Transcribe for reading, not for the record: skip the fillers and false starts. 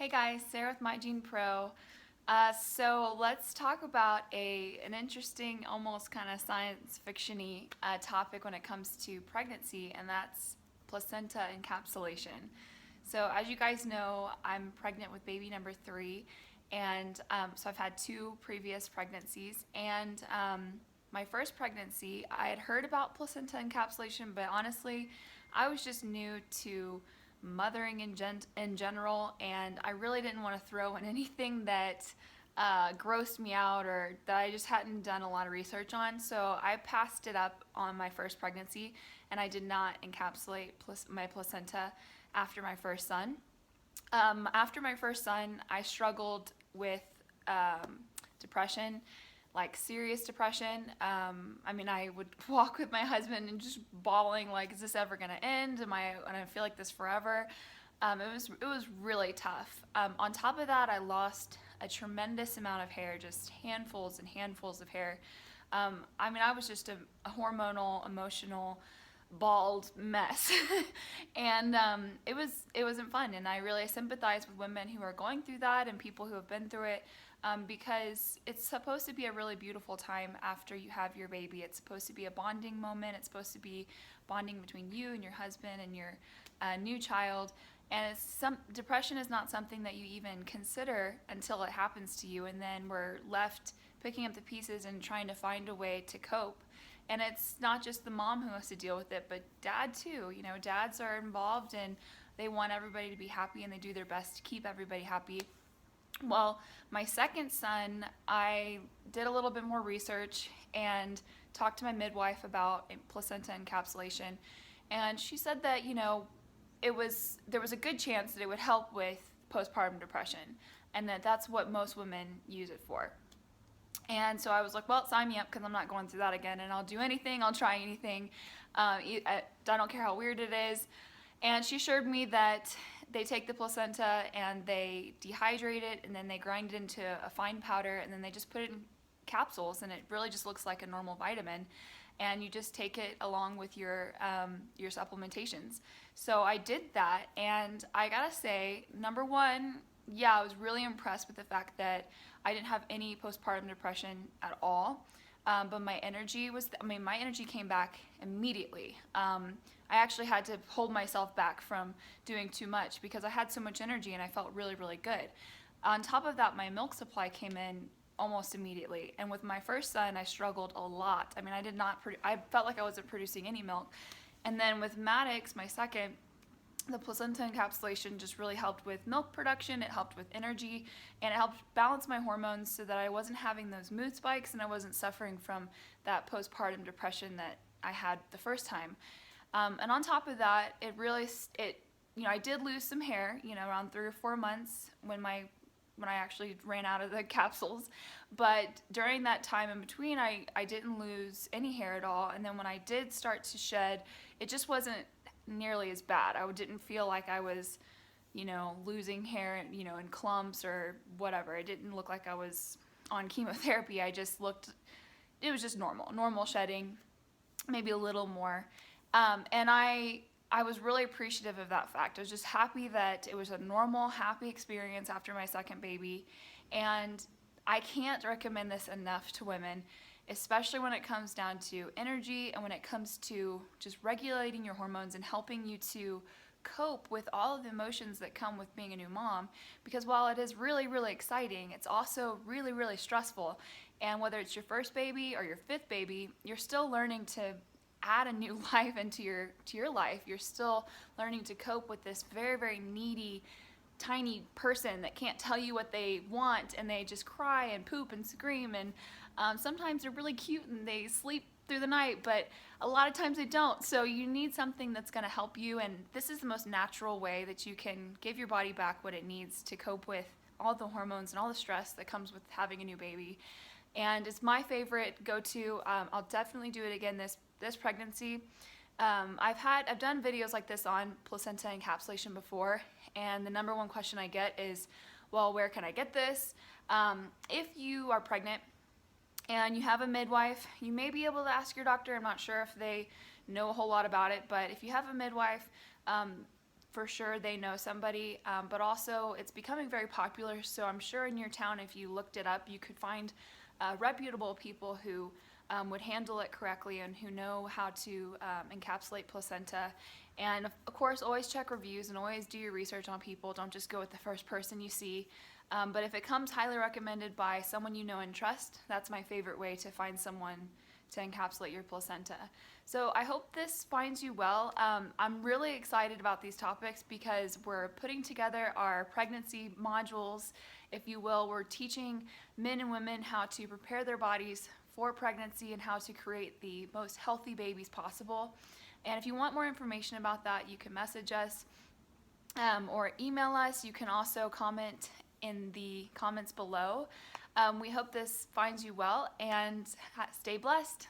Hey guys, Sarah with My Gene Pro. So let's talk about an interesting, almost kind of science fiction-y topic when it comes to pregnancy, and that's placenta encapsulation. So as you guys know, I'm pregnant with baby number 3, and so I've had 2 previous pregnancies, and my first pregnancy, I had heard about placenta encapsulation, but honestly, I was just new to mothering in general, and I really didn't want to throw in anything that grossed me out or that I just hadn't done a lot of research on. So I passed it up on my first pregnancy, and I did not encapsulate my placenta after my first son. After my first son, I struggled with depression, like serious depression. I would walk with my husband and just bawling, like, is this ever gonna end? Am I gonna feel like this forever? It was really tough. On top of that, I lost a tremendous amount of hair, just handfuls and handfuls of hair. I was just a hormonal, emotional, bald mess, and it wasn't fun. And I really sympathize with women who are going through that and people who have been through it, because it's supposed to be a really beautiful time after you have your baby. It's supposed to be a bonding moment. It's supposed to be bonding between you and your husband and your new child. And depression is not something that you even consider until it happens to you, and then we're left picking up the pieces and trying to find a way to cope. And it's not just the mom who has to deal with it, but dad too. You know, dads are involved and they want everybody to be happy and they do their best to keep everybody happy. Well, my second son, I did a little bit more research and talked to my midwife about placenta encapsulation. And she said that, there was a good chance that it would help with postpartum depression, and that's what most women use it for. And so I was like, well, sign me up, because I'm not going through that again, and I'll do anything, I'll try anything. I don't care how weird it is. And she assured me that they take the placenta and they dehydrate it, and then they grind it into a fine powder, and then they just put it in capsules, and it really just looks like a normal vitamin. And you just take it along with your supplementations. So I did that, and I gotta say, number one, yeah, I was really impressed with the fact that I didn't have any postpartum depression at all. But my energy came back immediately. I actually had to hold myself back from doing too much because I had so much energy and I felt really, really good. On top of that, my milk supply came in almost immediately. And with my first son, I struggled a lot. I felt like I wasn't producing any milk. And then with Maddox, my second, the placenta encapsulation just really helped with milk production, it helped with energy, and it helped balance my hormones so that I wasn't having those mood spikes and I wasn't suffering from that postpartum depression that I had the first time. And on top of that, I did lose some hair, around 3 or 4 months when I actually ran out of the capsules. But during that time in between, I didn't lose any hair at all. And then when I did start to shed, it just wasn't nearly as bad. I didn't feel like I was, losing hair, in clumps or whatever. It didn't look like I was on chemotherapy. It was just normal shedding, maybe a little more. And I was really appreciative of that fact. I was just happy that it was a normal, happy experience after my second baby. And I can't recommend this enough to women, especially when it comes down to energy and when it comes to just regulating your hormones and helping you to cope with all of the emotions that come with being a new mom. Because while it is really, really exciting, it's also really, really stressful. And whether it's your first baby or your 5th baby, you're still learning to add a new life into your life. You're still learning to cope with this very, very needy, tiny person that can't tell you what they want, and they just cry and poop and scream, and sometimes they're really cute and they sleep through the night, but a lot of times they don't. So you need something that's going to help you, and this is the most natural way that you can give your body back what it needs to cope with all the hormones and all the stress that comes with having a new baby. And it's my favorite go-to. I'll definitely do it again this pregnancy. I've done videos like this on placenta encapsulation before, and the number one question I get is, well, where can I get this? If you are pregnant and you have a midwife, you may be able to ask your doctor. I'm not sure if they know a whole lot about it, but if you have a midwife, for sure they know somebody, but also it's becoming very popular. So I'm sure in your town, if you looked it up, you could find reputable people who would handle it correctly and who know how to encapsulate placenta. And of course, always check reviews and always do your research on people. Don't just go with the first person you see. But if it comes highly recommended by someone you know and trust, that's my favorite way to find someone to encapsulate your placenta. So I hope this finds you well. I'm really excited about these topics because we're putting together our pregnancy modules, if you will. We're teaching men and women how to prepare their bodies for pregnancy and how to create the most healthy babies possible. And if you want more information about that, you can message us or email us. You can also comment in the comments below. We hope this finds you well, and stay blessed.